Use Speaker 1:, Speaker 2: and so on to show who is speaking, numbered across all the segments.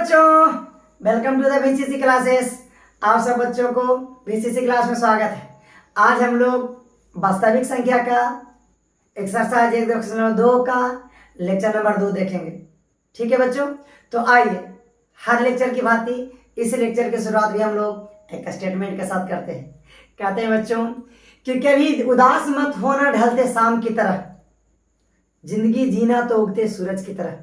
Speaker 1: बच्चों, welcome to the VCC classes. आप सब बच्चों को वीसीसी क्लास में स्वागत है। आज हम लोग वास्तविक संख्या का एक्सरसाइज 1.2 का लेक्चर नंबर 2 देखेंगे। ठीक है बच्चों, तो आइए हर लेक्चर की भांति इस लेक्चर की शुरुआत भी हम लोग एक स्टेटमेंट के साथ करते हैं। कहते हैं बच्चों कि कभी उदास मत होना ढलते शाम की तरह, जिंदगी जीना तो उगते सूरज की तरह।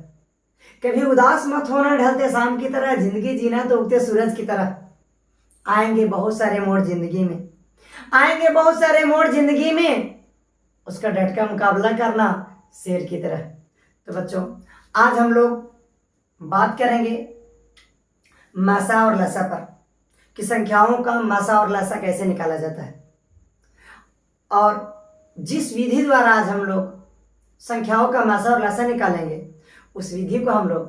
Speaker 1: कभी उदास मत होना ढलते शाम की तरह, जिंदगी जीना तो उगते सूरज की तरह। आएंगे बहुत सारे मोड़ जिंदगी में, आएंगे बहुत सारे मोड़ जिंदगी में, उसका डट का मुकाबला करना शेर की तरह। तो बच्चों, आज हम लोग बात करेंगे मासा और लसा पर कि संख्याओं का मासा और लसा कैसे निकाला जाता है। और जिस विधि द्वारा आज हम लोग संख्याओं का मासा और लसा निकालेंगे, उस विधि को हम लोग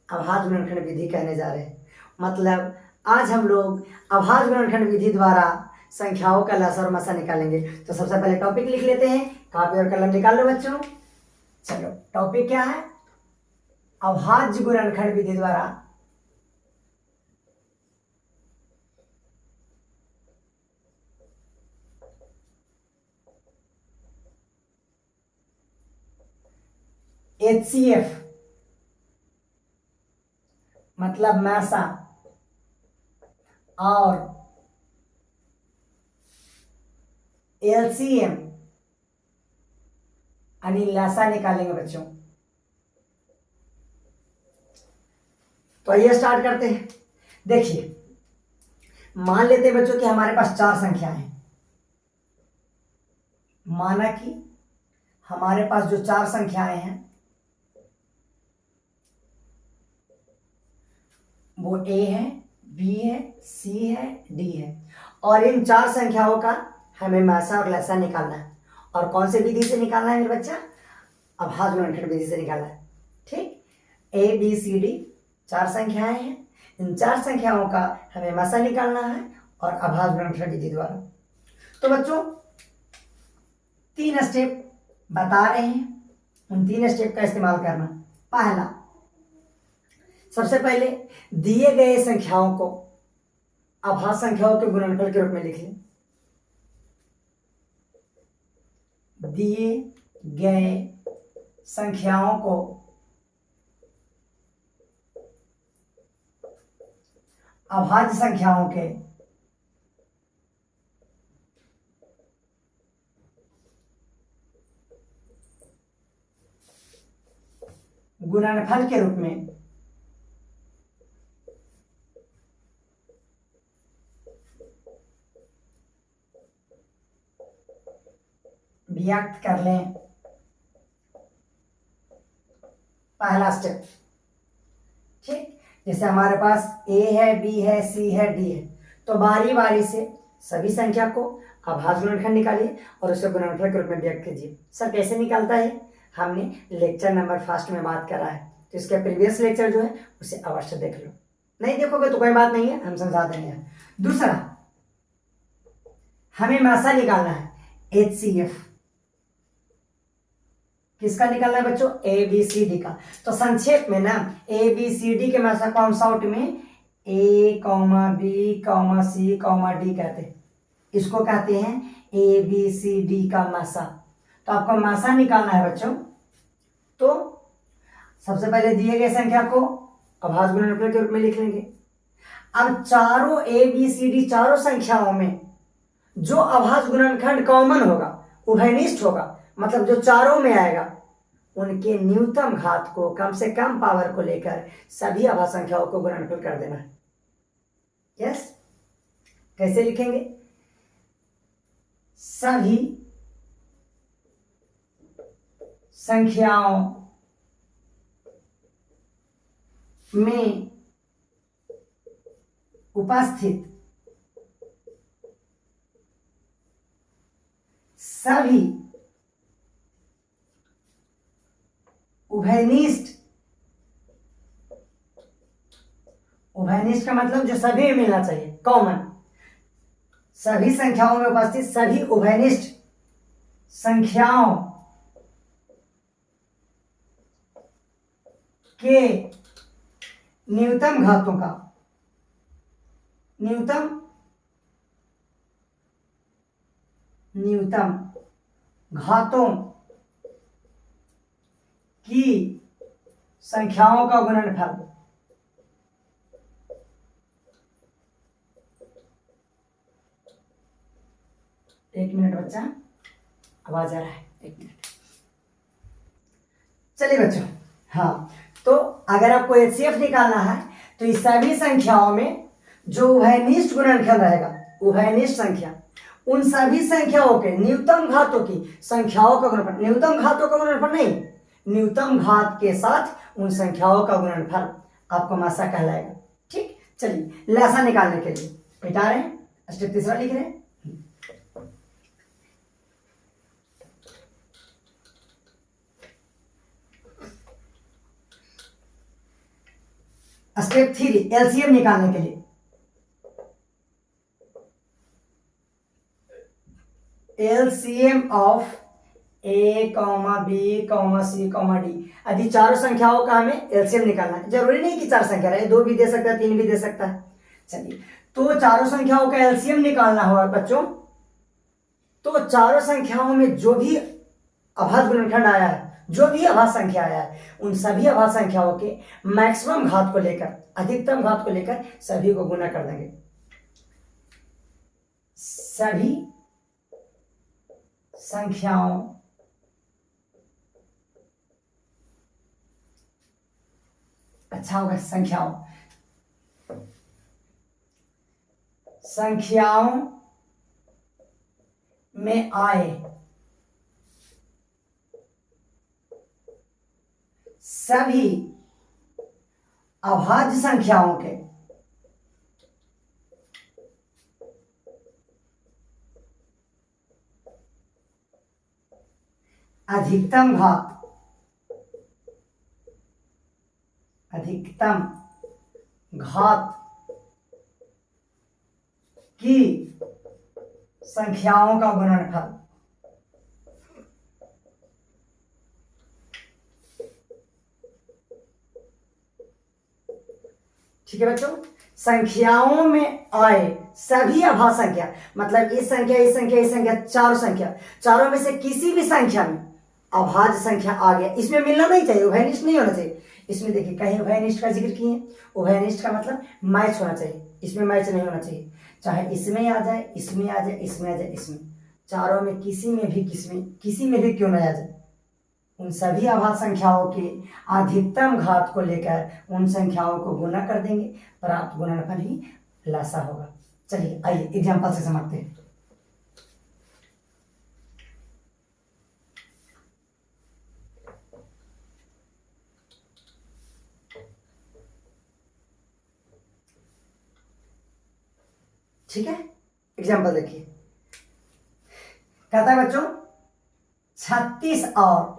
Speaker 1: अभाज्य गुणनखंड विधि कहने जा रहे हैं। मतलब आज हम लोग अभाज्य गुणनखंड विधि द्वारा संख्याओं का लसा और मासा निकालेंगे। तो सबसे पहले टॉपिक लिख लेते हैं, कॉपी और कलम निकाल लो बच्चों। चलो, टॉपिक क्या है? अभाज्य गुणनखंड विधि द्वारा HCF मतलब मासा और LCM यानी लसा निकालेंगे बच्चों। तो आइए स्टार्ट करते हैं। देखिए, मान लेते हैं बच्चों कि हमारे पास 4 संख्याएं हैं। माना कि हमारे पास जो 4 संख्याएं हैं वो A है, B है, C है, D है। और इन 4 संख्याओं का हमें मासा और लसा निकालना है। और कौन से विधि से निकालना है मेरे बच्चा? अभाज्य गुणनखंड विधि से निकालना है। ठीक, A B C D 4 संख्याएं हैं। इन 4 संख्याओं का हमें मासा निकालना है और अभाज्य गुणनखंड विधि द्वारा। तो बच्चों, 3 स्टेप बता रहे हैं, उन 3 स्टेप का इस्तेमाल करना। पहला, सबसे पहले दिए गए संख्याओं को अभाज्य संख्याओं के गुणनफल के रूप में लिख लें। दिए गए संख्याओं को अभाज्य संख्याओं के गुणनफल के रूप में व्यक्त कर लें। पहला स्टेप। ठीक, जैसे हमारे पास A है, B है, C है, D है, तो बारी बारी से सभी संख्या को अभाज्य गुणनखंड निकालिए और उसे गुणनफल के रूप में व्यक्त कीजिए। सर कैसे निकालता है? हमने लेक्चर नंबर 1 में बात करा है, तो इसके प्रीवियस लेक्चर जो है उसे अवश्य देख लो। नहीं देखोगे तो कोई बात नहीं है, हम समझा देंगे। दूसरा, हमें मासा निकालना है HCF। किसका निकालना है बच्चों? ABCD का। तो संक्षेप में ना ABCD के मासा को हम शॉर्ट में A, B, C, D कहते हैं। इसको कहते हैं ABCD का मासा। तो आपको मासा निकालना है बच्चों। तो सबसे पहले दिए गए संख्या को अभाज्य गुणनफल के रूप में लिख लेंगे। अब चारों ABCD चारों संख्याओं में जो अभाज्य गुणनखंड कॉमन होगा, उभयनिष्ठ होगा, मतलब जो चारों में आएगा, उनके न्यूनतम घात को, कम से कम पावर को लेकर सभी अभाज्य संख्याओं को गुणनफल कर देना है। यस, कैसे लिखेंगे? सभी संख्याओं में उपस्थित सभी उभयनिष्ठ, उभयनिष्ठ का मतलब जो सभी में मिलना चाहिए, कॉमन, सभी संख्याओं में उपस्थित सभी उभयनिष्ठ संख्याओं के न्यूनतम घातों का, न्यूनतम घातों की संख्याओं का गुणनफल। एक मिनट बच्चा, आवाज आ रहा है, एक मिनट। चलिए बच्चों, हाँ, तो अगर आपको एचसीएफ निकालना है तो इस सभी संख्याओं में जो उभयनिष्ठ गुणनफल रहेगा, उभयनिष्ठ संख्या, उन सभी संख्याओं के न्यूनतम घातों की संख्याओं का गुणनफल, न्यूनतम घातों का गुणनफल नहीं, न्यूनतम घात के साथ उन संख्याओं का गुणनफल आपको मासा कहलाएगा। ठीक, चलिए लासा निकालने के लिए मिटा रहे हैं, स्टेप तीसरा लिख रहे हैं। स्टेप 3 एलसीएम निकालने के लिए, LCM of A comma B comma C comma D, यदि चारों संख्याओं का हमें एलसीएम निकालना है। जरूरी नहीं कि 4 संख्या रहे, 2 भी दे सकता है, 3 भी दे सकता है। चलिए, तो चारों संख्याओं का एलसीएम निकालना होगा बच्चों, तो चारों संख्याओं में जो भी अभाज्य गुणनखंड आया है, जो भी अभाज्य संख्या आया है, उन सभी अभाज्य संख्याओं के मैक्सिमम घात को लेकर, अधिकतम घात को लेकर सभी को गुना कर देंगे। सभी संख्याओं अच्छा होगा, संख्याओं में आए सभी अभाज्य संख्याओं के अधिकतम घात की संख्याओं का गुणनफल। ठीक है बच्चों, संख्याओं में आए सभी अभाज्य संख्या, मतलब इस संख्या, इस संख्या, इस संख्या, चारों संख्या, चारों में से किसी भी संख्या में अभाज्य संख्या आ गया, इसमें मिलना नहीं चाहिए, उभयनिष्ठ नहीं होना चाहिए। इसमें देखिए कहीं उभयनिष्ठ का जिक्र किए, उभयनिष्ठ का मतलब मैच होना चाहिए, इसमें मैच नहीं होना चाहिए, चाहे इसमें आ जाए, इसमें आ जाए, इसमें आ जाए, इसमें, चारों में किसी में भी क्यों न आ जाए, उन सभी अभाज्य संख्याओं के अधिकतम घात को लेकर उन संख्याओं को गुना कर देंगे, प्राप्त गुणनफल ही लासा होगा। चलिए आइए एग्जाम्पल से समझते हैं। ठीक है, एग्जाम्पल देखिए, कहता है बच्चों 36 और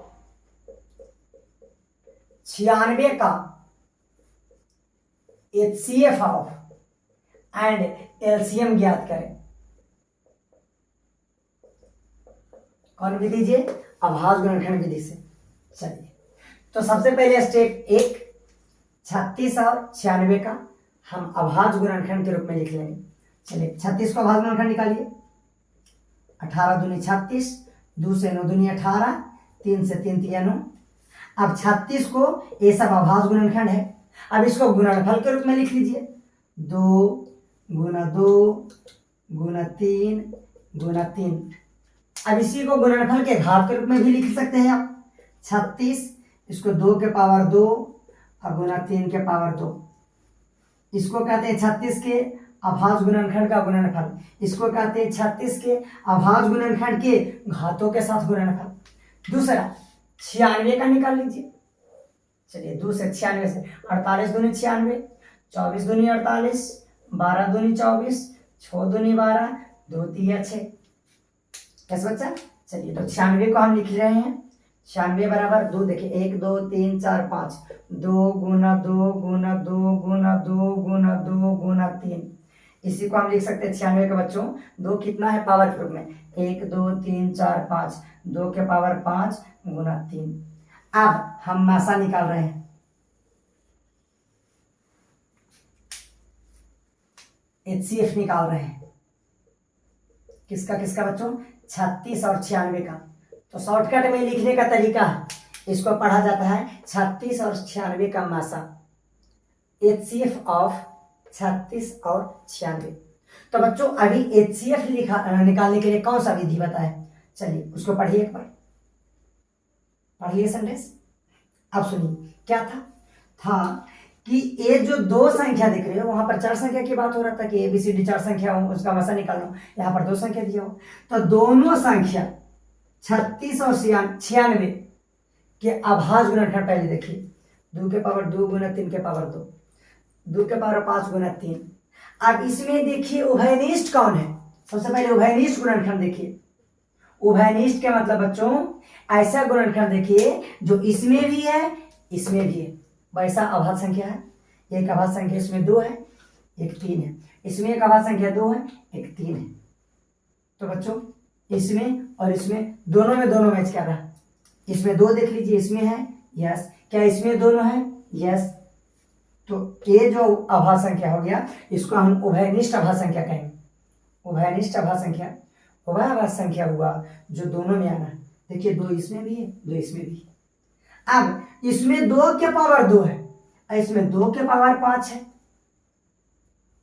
Speaker 1: 96 का HCF ऑफ एंड एलसीएम ज्ञात करें। कौन विधि जी? अभाज्य गुणनखंड विधि से। चलिए, तो सबसे पहले स्टेप 1, 36 और 96 का हम अभाज्य गुणनखंड के रूप में लिख लेंगे। चलिए 36 को अभाज्य गुणनखंड निकालिए। 18 दूनी 36, 2 से 9 दूनी 18, 3 से 3 तिया 9। अब 36 को ये सब अभाज्य गुणनखंड है, अब इसको गुणनफल के रूप में लिख लीजिए। 2 गुना 2 गुना 3 गुना 3। अब इसी को गुणनफल के घात के रूप में भी लिख सकते हैं आप। 36 इसको 2 के पावर 2 और गुना 3 के पावर 2। इसको कहते हैं 36 के अभाज्य गुणनखंड का गुणनफल, इसको कहते हैं 36 के अभाज्य गुणनखंड के घातों के साथ गुणनफल। दूसरा 96 का निकाल लीजिए। चलिए 2 से 96 से 48 दूनी 96, 24 दूनी 48, 12 दूनी 24, 6 दूनी 12, 2 तिया 6। कैसे बच्चा? चलिए तो 96 को हम लिख रहे हैं। 96 बराबर 2, देखिए 1 2 3 4 5, 2 गुना 2 गुना 2 गुना 2 गुना 2 गुना 3। इसी को हम लिख सकते हैं 96 के बच्चों 2 कितना है पावर के रूप में, 1 2 3 4 5, 2 के पावर 5 गुना 3। अब हम मासा निकाल रहे हैं। HCF निकाल रहे हैं। किसका किसका बच्चों? 36 और 96 का। तो शॉर्टकट में लिखने का तरीका है, इसको पढ़ा जाता है 36 और 96 का मासा, HCF ऑफ 36 और 96। तो बच्चों अभी HCF निकालने के लिए कौन सा विधि बताए? चलिए उसको पढ़िए एक बार, पढ़ लिए संदेश। अब सुनिए क्या था कि ये जो दो संख्या दिख रही है, वहां पर चार संख्या की बात हो रहा था कि ABCD चार संख्या हो, उसका मासा निकालो। यहाँ पर दो संख्या दिया हो, तो दोनों संख्या 36 और 96 के अभाज्य गुणनखंड पहले देखिए। 2 के पावर 2 गुना 3 के पावर 2, 2 के पावर 5 गुना 3। अब इसमें देखिए उभयनिष्ठ कौन है? सबसे पहले उभयनिष्ठ गुणनखंड देखिए। उभयनिष्ठ के मतलब बच्चों ऐसा गुणनखंड देखिए जो इसमें भी है इसमें भी है, वैसा अभाज्य संख्या है। एक अभाज्य संख्या इसमें 2 है, एक 3 है, इसमें एक अभाज्य संख्या 2 है, एक 3 है। तो बच्चों इसमें और इसमें दोनों में मैच कर रहा है। इसमें 2 देख लीजिए, इसमें है यस, क्या इसमें दोनों है यस। तो ये जो अभाज्य संख्या हो गया, इसको हम उभयनिष्ठ अभाज्य संख्या कहेंगे। उभयनिष्ठ अभाज्य संख्या वह अभाज्य संख्या हुआ जो दोनों में आना है। देखिए 2 इसमें भी है, 2 इसमें भी है। अब इसमें 2 के पावर 2 है और इसमें 2 के पावर 5 है।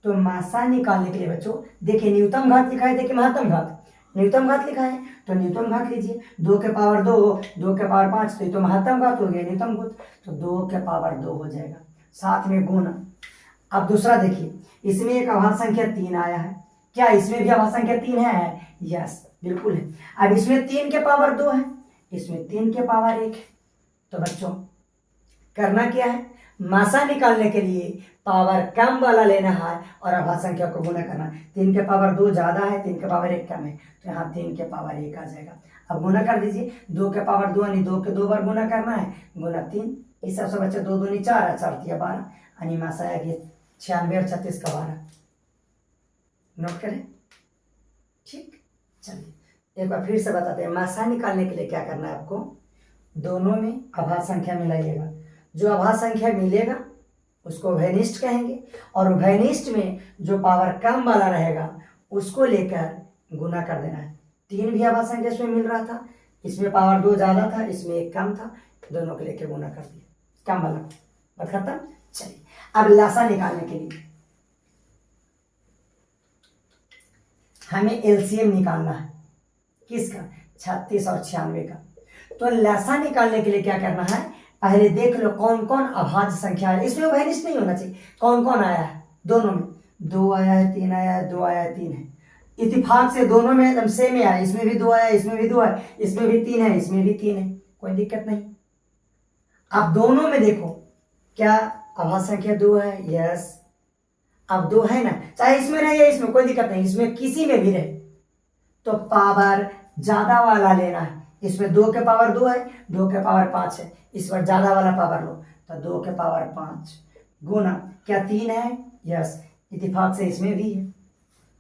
Speaker 1: तो मासा निकालने के लिए बच्चों देखिए न्यूनतम घात लिखा है, देखिए महत्तम घात, न्यूनतम घात लिखा है तो न्यूनतम घात लीजिए। 2 के पावर 2, 2 के पावर 5, तो ये तो महत्तम घात हो गया, न्यूनतम घात तो 2 के पावर 2 हो जाएगा, साथ में गुना। अब दूसरा देखिए, इसमें एक अभाज्य संख्या 3 आया है, क्या इसमें भी अभाज्य संख्या 3 है? यस बिल्कुल है। अब इसमें 3 के पावर 2 है, इसमें 3 के पावर 1 है। तो बच्चों करना क्या है? मासा निकालने के लिए पावर कम वाला लेना है और अभाज्य संख्या को गुना करना। 3 के पावर 2 ज्यादा है, 3 के पावर 1 कम है, तो यहाँ 3 के पावर 1 आ जाएगा। अब गुना कर दीजिए, 2 के पावर 2 यानी 2 के 2 बार गुना करना है, गुना 3। इस सबसे बच्चे 2 दूनी 4 है, 4 तिया 12 यानी मासा है कि 96 और 36 का 12। नोट करें, ठीक। चलिए एक बार फिर से बताते हैं, मासा निकालने के लिए क्या करना है आपको? दोनों में अभाज्य संख्या मिलाइएगा, जो अभाज्य संख्या मिलेगा उसको उभयनिष्ठ कहेंगे, और उभयनिष्ठ में जो पावर कम वाला रहेगा उसको लेकर गुना कर देना है। 3 भी अभाज्य संख्या इसमें मिल रहा था, इसमें पावर 2 ज्यादा था, इसमें 1 कम था, दोनों को लेकर गुना कर दिया, कम वाला बात खत्म। चलिए अब लासा निकालने के लिए हमें LCM निकालना है, किसका? 36 और 96 का। तो लासा निकालने के लिए क्या करना है? पहले देख लो कौन कौन अभाज्य संख्या है, इसमें उभयनिष्ठ नहीं होना चाहिए, कौन कौन आया है दोनों में। 2 आया है, 3 आया है, 2 आया है, 3 है। इत्तेफाक से दोनों में एकदम सेम आया, इसमें भी 2 आया, इसमें भी 2 आया, इसमें भी 3 है, इसमें भी 3 है, कोई दिक्कत नहीं। अब दोनों में देखो क्या अभाज्य संख्या 2 है, यस। अब 2 है ना, चाहे इसमें रहे या इसमें, कोई दिक्कत नहीं, इसमें किसी में भी रहे, तो पावर ज्यादा वाला लेना है। इसमें 2 के पावर 2 है, 2 के पावर 5 है, इस पर ज्यादा वाला पावर लो, तो 2 के पावर 5 गुना क्या 3 है, यस। इत्तेफाक से इसमें भी है,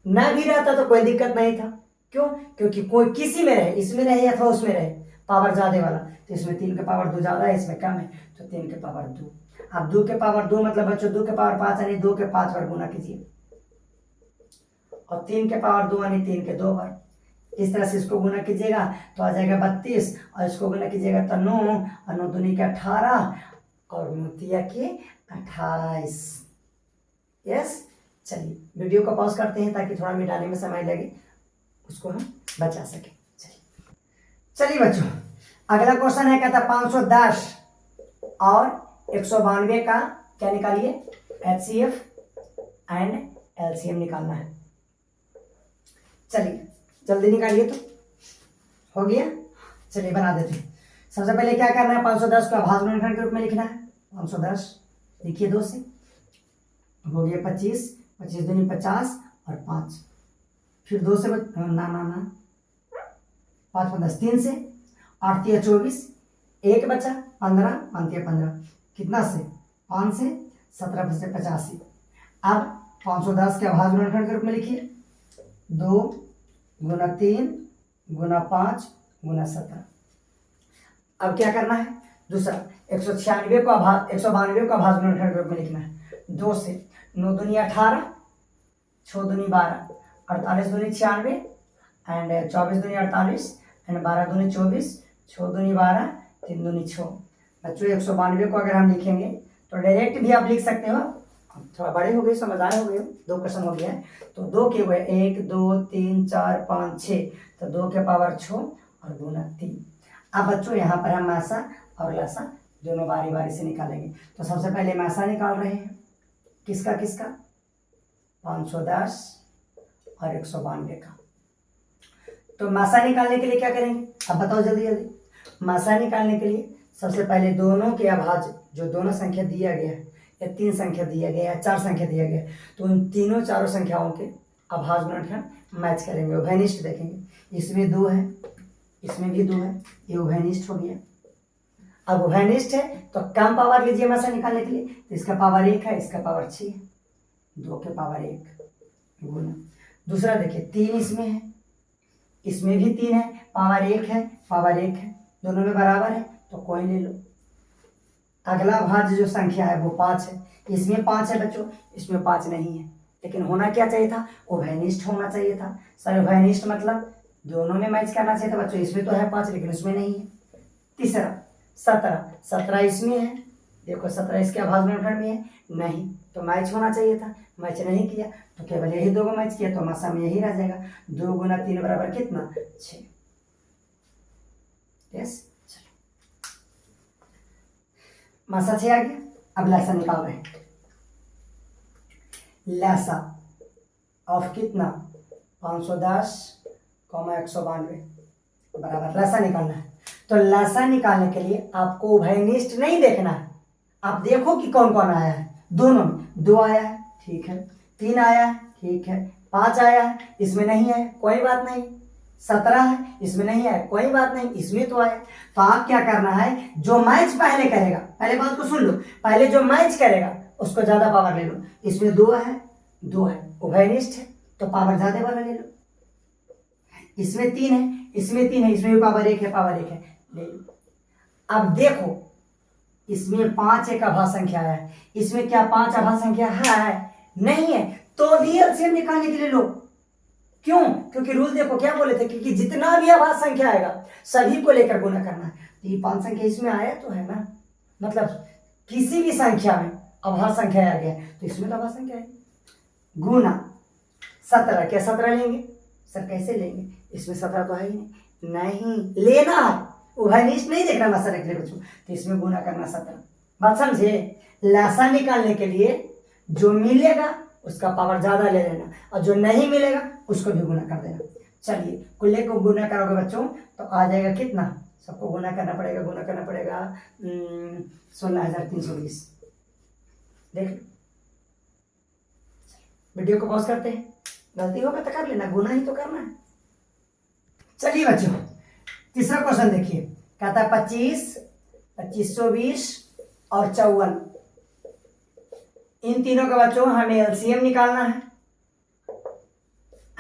Speaker 1: ना भी रहता तो कोई दिक्कत नहीं था, क्यों? क्योंकि कोई किसी में रहे, इसमें रहे अथवा उसमें रहे, पावर ज्यादा वाला, तो इसमें 3 के पावर 2 ज्यादा है, इसमें कम है, तो 3 के पावर 2। अब 2 के पावर 2 मतलब बच्चों 2 के पावर 5 यानी 2 के 5 बार गुना कीजिए, और 3 के पावर 2 यानी 3 के 2 बार। इस तरह से इसको गुना कीजिएगा तो आ जाएगा 32, और इसको गुना कीजिएगा तो 9, और 9 दूनी के 18, और 9 तिया के 28। यस। चलिए वीडियो को पॉज करते हैं ताकि थोड़ा मिटाने में समय लगे, उसको हम बचा सके। चलिए बच्चों अगला क्वेश्चन है, कहता 510 और 192 का क्या निकालिए? HCF एंड LCM निकालना है। चलिए जल्दी निकालिए, तो हो गया। चलिए बना देते हैं। सबसे पहले क्या करना है? 510 को अभाज्य गुणनखंड के रूप में लिखना है। 510 लिखिए 2 से, हो गया 25, 25 दूनी 50 और 5, फिर 2 से ना 5 5 10 3 से, 8 3 24, 1 बचा 15, 5 3 15, कितना से? 5 से, 17 से 85। अब 510 के अभाज्य गुणनखंड के रूप में लिखिए 2 गुना 3 गुना 5 गुना 17। अब क्या करना है? दूसरा 196 को 192 को अभाज्य गुणनखंड के रूप में लिखना है 2 से, 9 दूनी 18, 6 दूनी 12, 48 दूनी 96 एंड 24 दूनी 48 एंड 12 दूनी 24, 6 दूनी 12, 3 दूनी 6। बच्चों 192 को अगर हम लिखेंगे तो डायरेक्ट भी आप लिख सकते हो, थोड़ा बड़े हो गए, समझदार हो गए, 2 क्वेश्चन हो गया है तो 2 के हुए 1 2 3 4 5 6, तो 2 के पावर 6 और गुना 3। अब बच्चों यहाँ पर हम मासा और लसा दोनों बारी बारी से निकालेंगे। तो सबसे पहले मासा निकाल रहे हैं, किसका किसका, 510 और 192 का। तो मासा निकालने के लिए क्या करेंगे, अब बताओ जल्दी जल्दी। मासा निकालने के लिए सबसे पहले दोनों के अभाज्य, जो दोनों संख्या दिया गया है, या 3 संख्या दिया गया या 4 संख्या दिया गया, तो उन तीनों चारों संख्याओं के अभाज्य गुणनखंड मैच करेंगे, उभयनिष्ठ देखेंगे। इसमें 2 है, इसमें भी 2 है, ये उभयनिष्ठ हो गया। अब उभयनिष्ठ है तो कम पावर लीजिए मासा निकालने के लिए, तो इसका पावर 1 है, इसका पावर 6 है, 2 के पावर 1 गुना। दूसरा देखिए 3 इसमें है, इसमें भी 3 है, पावर 1 है, पावर 1 है, दोनों में बराबर है तो कोई ले लो। अगला भाज्य जो संख्या है वो 5 है, इसमें 5 है बच्चों, इसमें 5 नहीं है, लेकिन होना क्या चाहिए था, उभयनिष्ठ होना चाहिए था। सर उभयनिष्ठ मतलब दोनों में मैच करना चाहिए था बच्चों, इसमें तो है 5 लेकिन उसमें नहीं है। तीसरा 17, 17 इसमें है, देखो 17 इसके अभाज्य गुणनखंड में है, नहीं, तो मैच होना चाहिए था, मैच नहीं किया तो केवल यही 2 को मैच किया, तो मासा में यही रह जाएगा। 2 गुना 3 बराबर कितना, 6। यस, मासा 6 आ गया। अब लसा निकाल रहे हैं, लसा ऑफ कितना, 510, 192 बराबर लसा निकालना है। तो लसा निकालने के लिए आपको उभयनिष्ठ नहीं देखना है, आप देखो कि कौन कौन आया है। दोनों में 2 आया है, ठीक है, 3 आया है, ठीक है, 5 आया है, इसमें नहीं है, कोई बात नहीं, 17 है, इसमें नहीं है, कोई बात नहीं, इसमें तो आया। तो आप क्या करना है, जो मैच पहले करेगा, पहले बात को सुन लो, पहले जो मैच करेगा उसको ज्यादा पावर ले लो। इसमें 2 है, 2 है, उभयनिष्ठ है तो पावर ज्यादा वाला ले लो। इसमें 3 है, इसमें 3 है, इसमें भी पावर 1 है, पावर 1 है, ले लो। अब देखो इसमें 5 एक अभाज्य संख्या है, इसमें क्या 5 अभाज्य संख्या है, नहीं है, तो भी एलसीएम निकालने के लिए लो। क्यों, क्योंकि रूल देखो क्या बोले थे, क्योंकि जितना भी अभाज्य संख्या आएगा सभी को लेकर गुना करना है। तो ये 5 संख्या इसमें आया तो है ना, मतलब किसी भी संख्या में अभाज्य संख्या आ गया तो इसमें तो अभाज्य संख्या है। गुना 17, क्या 17 लेंगे, सर कैसे लेंगे, इसमें 17 तो है ही नहीं, लेना है, उभयनिष्ठ नहीं देखना मासा रख ले बच्चों, तो इसमें गुना करना 17। बात समझे, लसा निकालने के लिए जो मिलेगा उसका पावर ज्यादा ले लेना, और जो नहीं मिलेगा उसको भी गुना कर देना। चलिए कुल्ले को गुना करोगे बच्चों तो आ जाएगा कितना, सबको गुना करना पड़ेगा, गुना करना पड़ेगा 16,320। देख लो, वीडियो को पॉज करते हैं, गलती होगा तो कर लेना, गुना ही तो करना है। चलिए बच्चों तीसरा क्वेश्चन देखिए, कहता है 25, 2520 और 54, इन तीनों का बच्चों हमें एलसीएम निकालना है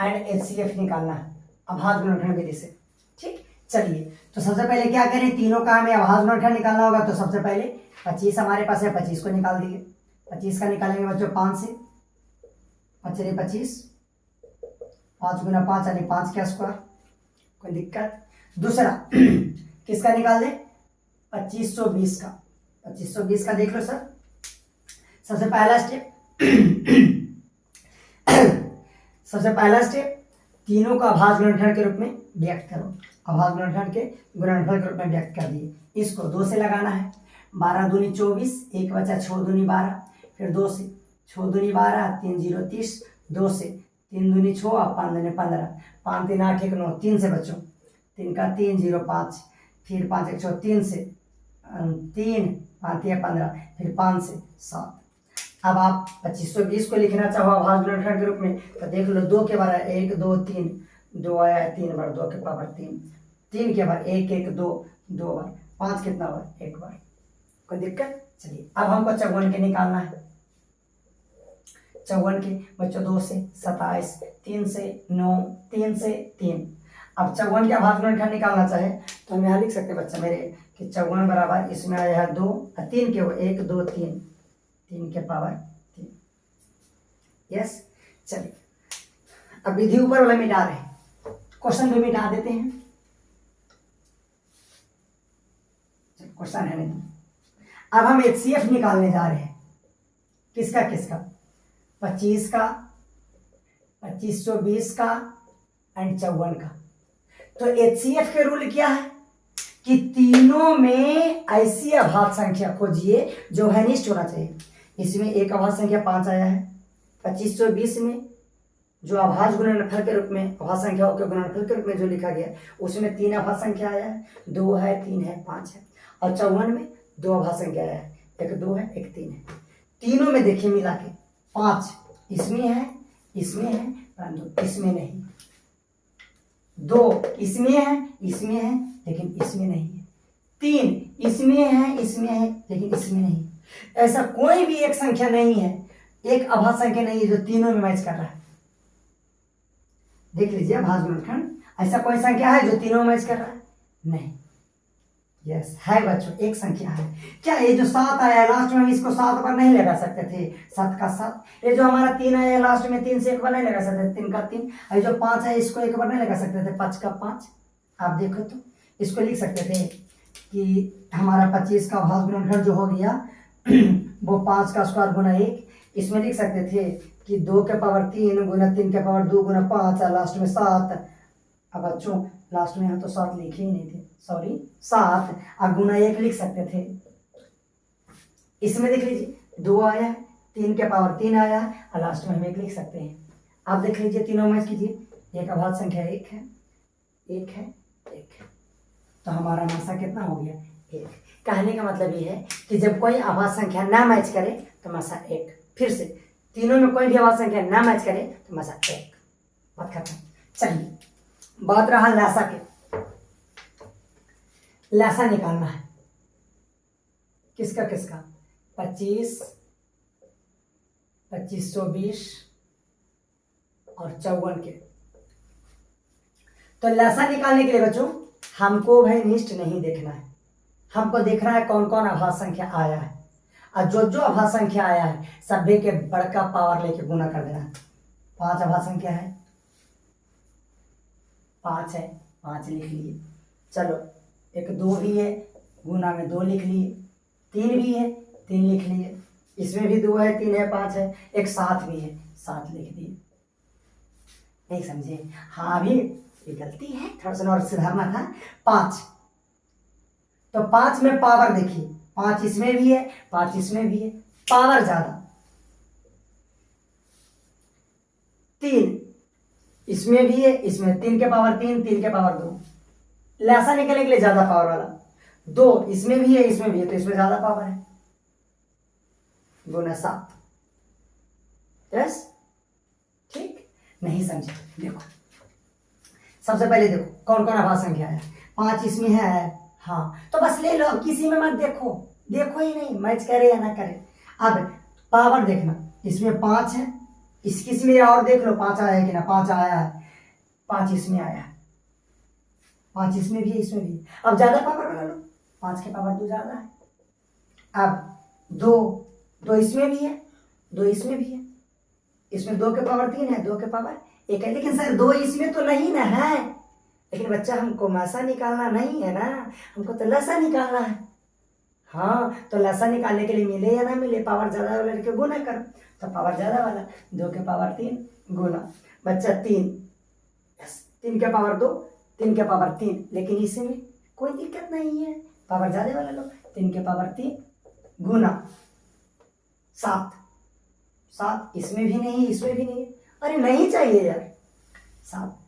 Speaker 1: एंड एचसीएफ निकालना है अभाज्य गुणनखंड विधि से। ठीक, चलिए तो सबसे पहले क्या करें, तीनों का हमें अभाज्य गुणनखंड निकालना होगा, तो सबसे पहले 25 हमारे पास है, 25 को निकाल दिए। 25 का निकालेंगे बच्चों 5 से, 5 25, 5 गुना 5 यानी 5 का स्क्वायर, कोई दिक्कत। दूसरा किसका निकाल दे, 2520 का, 2520 का देख लो सर। सबसे पहला स्टेप सबसे पहला स्टेप तीनों का अभाज्य गुणनखंड के रूप में व्यक्त करो, अभाज्य गुणनखंड के गुणनफल के रूप में व्यक्त कर दिए। इसको 2 से लगाना है, 12 दूनी 24, 1 बचा 6 दूनी 12, फिर 2 से 6 दूनी 12, 3 0 30, 2 से 3 दूनी 6 और 5 दूनी 15, 5 3 8 1 9, 3 से बच्चों 3 का 3 0 5, फिर 5 1 6 3 से 3 5 3 15, फिर 5 से 7। अब आप 2520 को लिखना चाहो अभाज्य गुणनखंड के रूप में तो देख लो, 2 के बार 1 2 3, 2 आया है 3 बार, 2 के पावर 3, 3 के बार 1 1 2, 2 बार, 5 कितना बार, 1 बार, कोई दिक्कत। चलिए अब हमको 54 के निकालना है, 54 के बच्चों 2 से 27, 3 से 9, 3 से 3। अब 54 के अभाज्य गुणनखंड निकालना चाहे तो हम यहाँ लिख सकते हैं बच्चा मेरे कि 54 बराबर इसमें आया है 2, 3 के 1 2 3, 3 के पावर 3। यस, चलिए अब विधि ऊपर वाला मिटा रहे हैं, क्वेश्चन भी मिटा देते हैं। क्वेश्चन है नहीं। अब हम HCF निकालने जा रहे हैं। किसका किसका? 25 का, 2520 का एंड 54 का। तो HCF के रूल क्या है कि तीनों में ऐसी अभाज्य संख्या खोजिए जो घनिष्ठ होना चाहिए। इसमें एक अभाज्य संख्या 5 आया है। 2520 में जो अभाज्य गुणनफल के रूप में, अभाज्य संख्याओं के गुणनफल के रूप में जो लिखा गया उसमें 3 अभाज्य संख्या आया है, 2 है, 3 है, 5 है। और 54 में 2 अभाज्य संख्या आया है, एक 2 है, एक 3 है। तीनों में देखिए मिला के 5 इसमें है, परंतु इसमें नहीं। 2 इसमें है लेकिन इसमें नहीं है। 3 इसमें है लेकिन इसमें नहीं। ऐसा कोई भी एक संख्या नहीं है, एक अभाज्य संख्या नहीं है जो तीनों में मैच कर रहा है। देख लीजिए अभाज्य गुणनखंड, ऐसा कोई संख्या है जो तीनों में मैच कर रहा है? नहीं। यस है बच्चों, एक संख्या है। क्या ये जो 7 आया है लास्ट में, इसको 7 पर नहीं लगा सकते थे? 7 का 7। ये जो हमारा 3 आया है लास्ट में, 3 से एक बार नहीं लगा सकते, 3 का 3। ये जो 5 है इसको एक बार नहीं लगा सकते थे, 5 का 5। आप देखो तो इसको लिख सकते थे कि हमारा 25 का अभाज्य गुणनखंड जो हो गया वो 5 का स्क्वायर गुना 1। इसमें लिख सकते थे कि 2 के पावर 3 गुना 3 के पावर 2 गुना 5 और लास्ट में 7। अब बच्चों लास्ट में हम तो 7 लिखे ही नहीं थे, सॉरी 7। अब गुना 1 लिख सकते थे। इसमें देख लीजिए 2 आया है, 3 के पावर 3 आया है और लास्ट में हम 1 लिख सकते हैं। आप देख लीजिए तीनों मैच कीजिए, एक अभाज्य संख्या 1 है, 1 है, 1 है। तो हमारा मासा कितना हो गया? 1। कहने का मतलब ये है कि जब कोई अभाज्य संख्या ना मैच करे तो मासा 1। फिर से तीनों में कोई भी अभाज्य संख्या ना मैच करे तो मासा 1। बात खत्म। चलिए बात रहा लासा के। लासा निकालना है। किसका किसका? 25, 2520 और 54 के। तो लासा निकालने के लिए बच्चों हमको भाई निष्ठ नहीं देखना है, हमको देखना है कौन कौन अभाज्य संख्या आया है, और जो जो अभाज्य संख्या आया है सभी के बड़का पावर लेके गुना कर देना है। 5 अभाज्य संख्या है, 5 है, 5 लिख लिए। चलो एक 2 भी है, गुना में 2 लिख लिए। 3 भी है, 3 लिख लिए। इसमें भी 2 है, 3 है, 5 है। एक 7 भी है, 7 लिख दिए। नहीं समझे? हाँ भी ये गलती है, थोड़ा सा और सुधारना था। 5, तो 5 में पावर देखिए, 5 इसमें भी है, 5 इसमें भी है, पावर ज्यादा। 3 इसमें भी है, इसमें 3 के पावर 3, 3 के पावर 2। लासा निकलने के लिए ज्यादा पावर वाला। 2 इसमें भी है, इसमें भी है, तो इसमें ज्यादा पावर है, गुना 7। यस ठीक। नहीं समझे? देखो सबसे पहले देखो कौन कौन अभाज्य संख्या है। 5 इसमें है, हाँ तो बस ले लो, किसी में मत देखो, देखो ही नहीं मैच करे या ना करे। अब पावर देखना, इसमें 5 है, इसमें और देख लो 5 आया है कि ना। 5 आया है, 5 इसमें आया है, 5 इसमें भी है, इसमें भी है। अब ज्यादा पावर बना लो, 5 के पावर 2 ज्यादा है। अब 2 इसमें भी है, 2 इसमें भी है, इसमें 2 के पावर 3 है, 2 के पावर 1 है। लेकिन सर 2 इसमें तो नहीं ना है। लेकिन बच्चा हमको मासा निकालना नहीं है ना, हमको तो लसा निकालना है। हाँ तो लसा निकालने के लिए मिले या ना मिले, पावर ज्यादा वाला लेके गुना करो, तो पावर ज्यादा वाला 2 के पावर 3 गुना बच्चा 3, 3 के पावर 2, 3 के पावर 3। लेकिन इसमें कोई दिक्कत नहीं है, पावर ज्यादा वाला लो, 3 के पावर 3 गुना 7। 7 इसमें भी नहीं, इसमें भी नहीं। अरे नहीं चाहिए यार 7।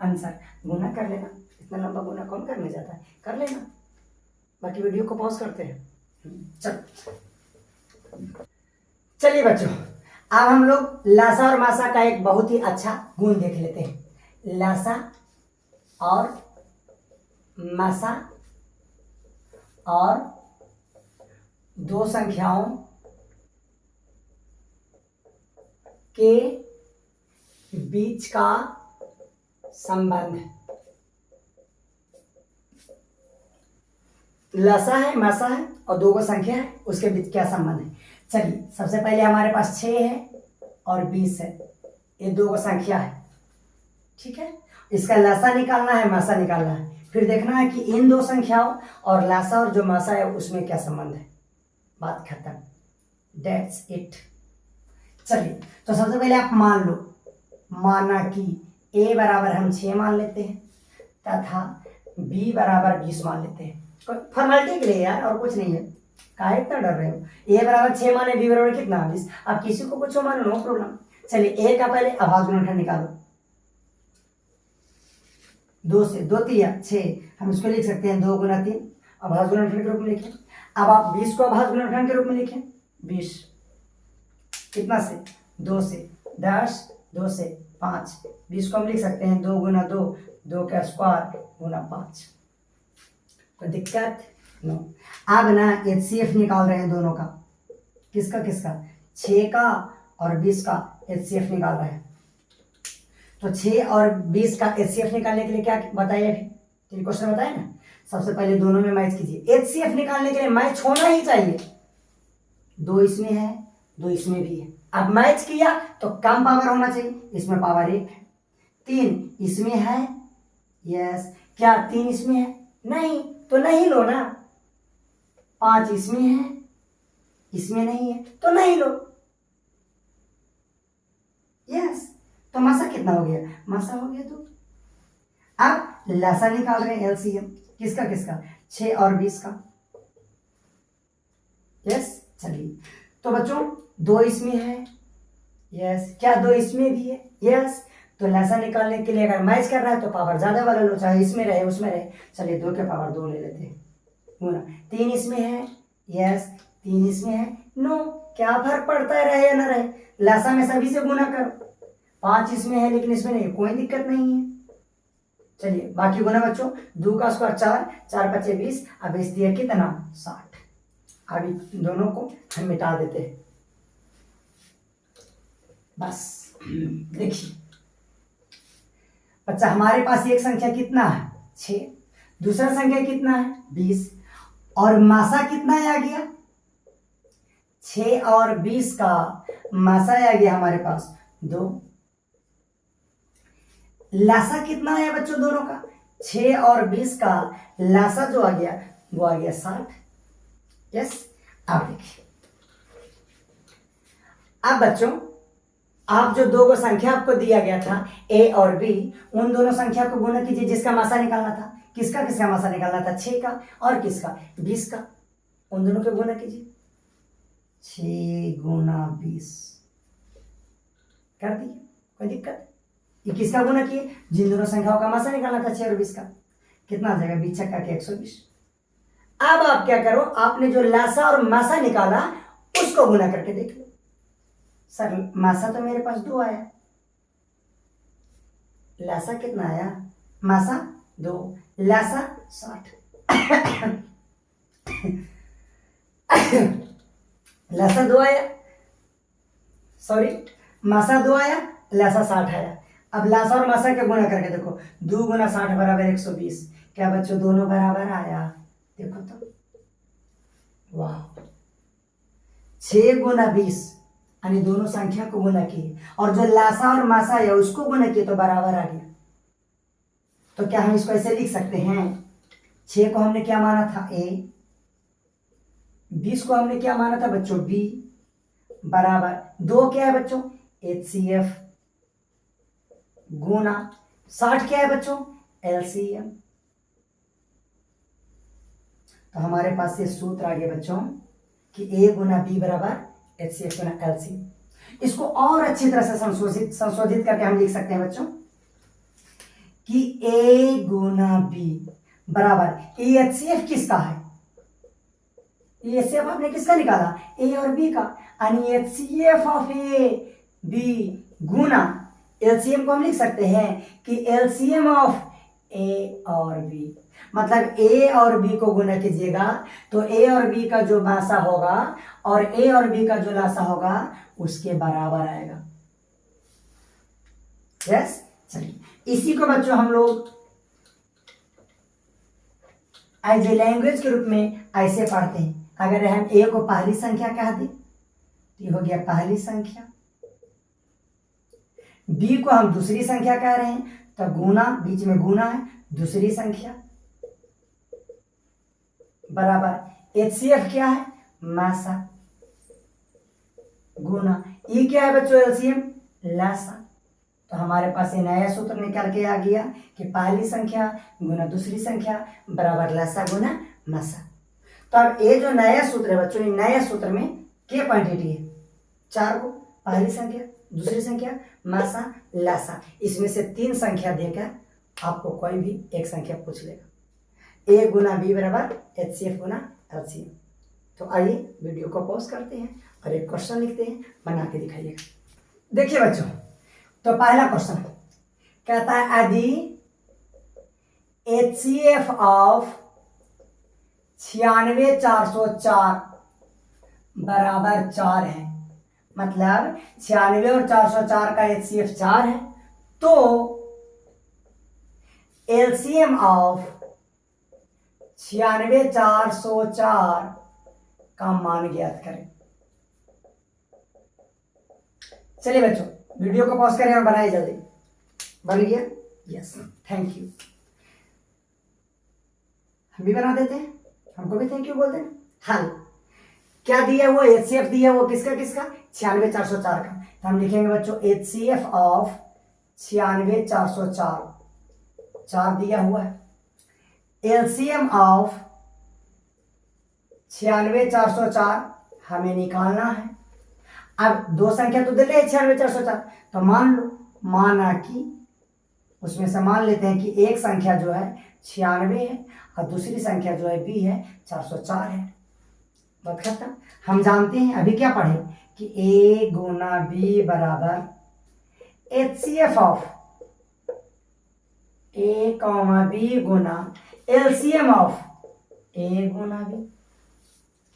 Speaker 1: आंसर गुना कर लेना, इतना लंबा गुना कौन करने जाता है, कर लेना। बाकी वीडियो को पॉज करते हैं। चलिए बच्चों अब हम लोग लासा और मासा का एक बहुत ही अच्छा गुण देख लेते हैं। लासा और मासा और दो संख्याओं के बीच का संबंध। लसा है, मासा है और 2 को संख्या है, उसके बीच क्या संबंध है। चलिए सबसे पहले हमारे पास 6 है और 20 है, ये 2 को संख्या है। ठीक है, इसका लासा निकालना है, मासा निकालना है, फिर देखना है कि इन दो संख्याओं और लासा और जो मासा है उसमें क्या संबंध है। बात खत्म, दैट्स इट। चलिए, तो सबसे पहले आप मान लो, माना कि a बराबर हम 6 मान लेते हैं तथा b बराबर 20 मान लेते हैं। फॉर्मेलिटी के लिए यार, और कुछ नहीं है, काहे इतना डर रहे हो। a बराबर 6 माने, b बराबर कितना 20। आप किसी को कुछ मानो, नो प्रॉब्लम। चलिए, a का पहले अभाज्य गुणनखंड निकालो। 2 से 2 तिया 6, हम इसको लिख सकते हैं 2 गुना 3, अभाज्य गुणनखंड के रूप में लिखें। अब आप 20 को अभाज्य गुणनखंड के रूप में लिखें। 20 कितना से, 2 से 10, 2 से 5, 20 को हम लिख सकते हैं 2 गुना 2, 2 का स्क्वायर गुना 5। कोई दिक्कत नो। अब ना HCF निकाल रहे हैं दोनों का, किसका किसका, 6 का और 20 का HCF निकाल रहे हैं। तो 6 और 20 का HCF निकालने के लिए क्या बताइए, अभी 3 क्वेश्चन बताए ना। सबसे पहले दोनों में मैच कीजिए। HCF निकालने के लिए मैच होना ही चाहिए, 2 इसमें है, 2 इसमें भी है। अब मैच किया तो कम पावर होना चाहिए, इसमें पावर 1 है। 3 इसमें है, यस, क्या 3 इसमें है, नहीं, तो नहीं लो ना। 5 इसमें है, इसमें नहीं है, तो नहीं लो, यस। तो मासा कितना हो गया, मासा हो गया 2। अब लासा निकाल रहे हैं, LCM, किसका किसका, 6 और 20 का, यस। चलिए, तो बच्चों 2 इसमें है, यस, क्या 2 इसमें भी है, यस। तो लासा निकालने के लिए अगर मैच कर रहा है तो पावर ज्यादा वाला लो, चाहे इसमें रहे उसमें रहे। चलिए, 2 के पावर 2 ले लेते हैं गुना। 3 इसमें है, यस, 3 इसमें है, नो, क्या फर्क पड़ता है रहे या ना रहे, लासा में सभी से गुना करो। 5 इसमें है लेकिन इसमें नहीं, कोई दिक्कत नहीं है। चलिए, बाकी गुना बच्चों, 2 का स्क्वायर 4, 4 5 20, अब इस दिया कितना 60। अब इन दोनों को हम मिटा देते हैं, बस। देखिए बच्चा, हमारे पास एक संख्या कितना है 6, दूसरा संख्या कितना है 20, और मासा कितना आ गया 6 और 20 का मासा आ गया हमारे पास 2। लासा कितना है बच्चों दोनों का, 6 और 20 का लासा जो आ गया वो आ गया 60, यस। अब देखिए, अब बच्चों आप जो दो संख्या आपको दिया गया था a और b, उन दोनों संख्या को गुणा कीजिए जिसका मासा निकालना था। किसका किसका मासा निकालना था, 6 का और किसका 20 का, उन दोनों को गुणा कीजिए। 6 गुना 20 कर दिए, कोई दिक्कत। ये किसका गुणा किए, जिन दोनों संख्याओं का मासा निकालना था 6 और 20 का। कितना आ जाएगा, 20 छक्का के 120। अब आप क्या करो, आपने जो लासा और मासा निकाला उसको गुना करके देख लो। सर मासा तो मेरे पास 2 आया, लासा कितना आया, मासा 2, लासा 60। लासा 2 आया, सॉरी, मासा 2 आया, लासा 60 आया। अब लासा और मासा के गुणा करके देखो, 2 गुना 60 बराबर 120। क्या बच्चों दोनों बराबर आया, देखो तो, वाह। 6 गुना 20 यानी दोनों संख्या को गुना किए, और जो लासा और मासा है उसको गुना किए तो बराबर आ गया। तो क्या हम इसको ऐसे लिख सकते हैं, 6 को हमने क्या माना था a, 20 को हमने क्या माना था बच्चों b, बराबर 2 क्या है बच्चों HCF, गुना 60 क्या है बच्चों LCM। तो हमारे पास ये सूत्र आ गया बच्चों कि a गुना b बराबर HCF गुना LCM। इसको और अच्छी तरह से संशोधित करके हम लिख सकते हैं बच्चों कि a गुना b बराबर ये HCF किसका है, ये HCF आपने किसका निकाला, a और b का, यानी HCF of a b Guna LCM को हम लिख सकते हैं कि LCM ऑफ a और b। मतलब a और b को गुना कीजिएगा तो a और b का जो मासा होगा और a और b का जो लासा होगा उसके बराबर आएगा, यस। चलिए, इसी को बच्चों हम लोग एज ए लैंग्वेज के रूप में ऐसे पढ़ते हैं। अगर हम a को पहली संख्या कह दें तो ये हो गया पहली संख्या, b को हम दूसरी संख्या कह रहे हैं तो गुना, बीच में गुना है, दूसरी संख्या बराबर HCF क्या है, मासा, गुना ये क्या है बच्चों, एलसीएम, लासा। तो हमारे पास ये नया सूत्र निकल के आ गया कि पहली संख्या गुना दूसरी संख्या बराबर लासा गुना मासा। तो अब ये जो नया सूत्र है बच्चों, ये नया सूत्र में क्या क्वांटिटी है, 4 को, पहली संख्या, दूसरी संख्या, मासा, लासा। इसमें से 3 संख्या देकर आपको कोई भी एक संख्या पूछ लेगा। A गुना B बराबर HCF गुना LCM। तो आइए वीडियो को पॉज करते हैं और एक क्वेश्चन लिखते हैं, बना के दिखाइएगा। देखिए बच्चों, तो पहला क्वेश्चन कहता है यदि HCF ऑफ 96,404 बराबर 4 है, मतलब 96 और 404 का HCF 4 है, तो LCM ऑफ 96,404 का मान ज्ञात करें। चलिए बच्चों, वीडियो को पॉज करें और बनाइए जल्दी। बन गया? Yes, thank you. हम भी बना देते हैं, हमको भी थैंक यू बोलते हैं। हल क्या दिया हुआ, HCF दिया हुआ किसका किसका, 96,404 का। तो हम लिखेंगे बच्चों HCF ऑफ 96,404, 4 दिया हुआ है। LCM ऑफ 96,404 हमें निकालना है। अब 2 संख्या तो दे रहे 96,404, तो मान लो, माना कि उसमें से मान लेते हैं कि एक संख्या जो है 96 है और दूसरी संख्या जो है B है 404 है। बात खत्म। हम जानते हैं, अभी क्या पढ़े कि A गुना B बराबर HCF of A comma B Guna LCM of A Guna B।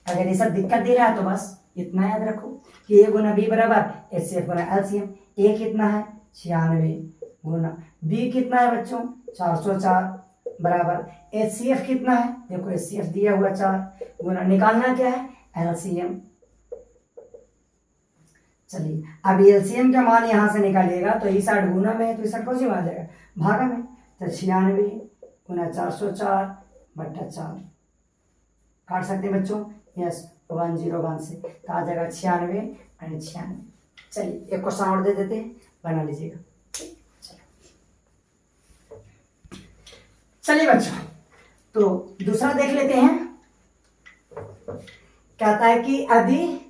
Speaker 1: अगर ये सब दिक्कत दे रहा है तो बस इतना याद रखो कि A गुना B बराबर HCF गुना LCM। A कितना है, 96 गुना B कितना है बच्चों, 404 बराबर HCF कितना है, देखो HCF दिया हुआ 4 गुना निकालना क्या है, LCM। चलिए अब LCM का मान यहां से निकालिएगा तो इस साइड गुना में है तो इस साइड कौन सी मान जाएगा, भागा में। तो 96 गुना 404 बट्टा 4 काट सकते हैं बच्चों, यस 101 से, तो आ जाएगा 96 और 96। चलिए एक क्वेश्चन और दे देते हैं, बना लीजिएगा। चलिए बच्चों, तो दूसरा देख लेते हैं। कहता है कि यदि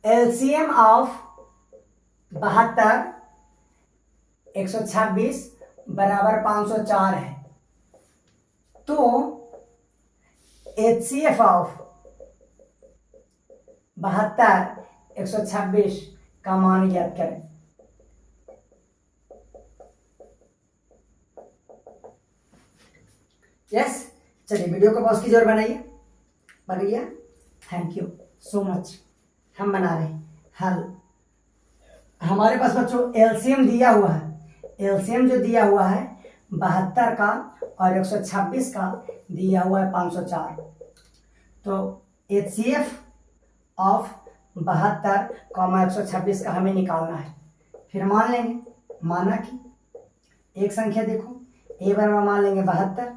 Speaker 1: LCM ऑफ 72 126 बराबर 504 है, तो HCF ऑफ 72 126 का मान ज्ञात करें। यस, चलिए वीडियो को पॉज कीजिए और बनाइए। बन गया? Thank you so much. हम बना रहे हैं हल। हमारे पास बच्चों LCM दिया हुआ है, LCM जो दिया हुआ है 72 का और 126 का दिया हुआ है 504। तो HCF ऑफ 72 कॉमा 126 का हमें निकालना है। फिर मान लेंगे, माना कि एक संख्या देखो, A बराबर मान लेंगे 72,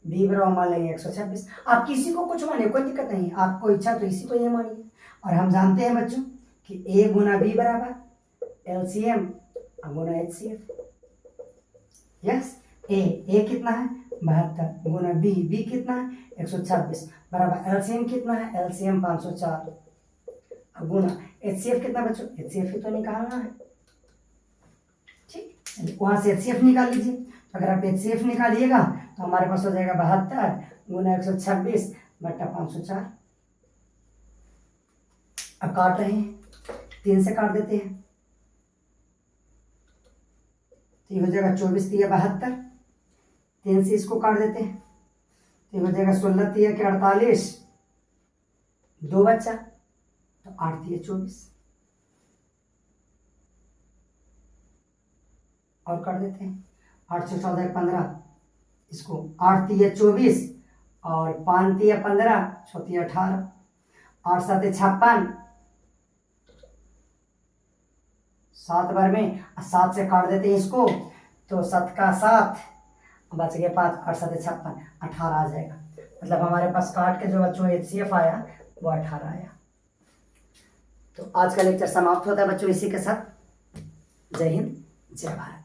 Speaker 1: B बराबर मान लेंगे 126। आप किसी को कुछ मानिए, कोई दिक्कत नहीं, आपको इच्छा तो इसी को ये मानिए। और हम जानते हैं बच्चों कि A गुना B बराबर LCM Guna HCF। Yes, A कितना है 72 गुना B कितना है 126 बराबर LCM कितना है, LCM 504 गुना HCF कितना बच्चों, HCF ही तो निकालना है। ठीक, वहां से HCF निकाल लीजिए। अगर आप HCF निकालिएगा तो हमारे पास हो जाएगा 72 गुना 126 बट्टा 504। अब काट रहे हैं, 3 से काट देते हैं, तो ये हो जाएगा 24 तिया 72, 3 से इसको काट देते हैं तो ये हो जाएगा 16 तिया के 48, 2 बच्चा, तो 8 तिया 24 और कर देते हैं। 8 से 14 15, इसको 8 तिया 24 और 5 तिया 15, 6 तिया 18, 8 7 56, 7 बार में 7 से काट देते हैं इसको, तो 7 का 7 बच गए 5, 8 7 56, 18 आ जाएगा। मतलब हमारे पास काट के जो बच्चों HCF आया वो 18 आया। तो आज का लेक्चर समाप्त होता है बच्चों इसी के साथ। जय हिंद, जय भारत।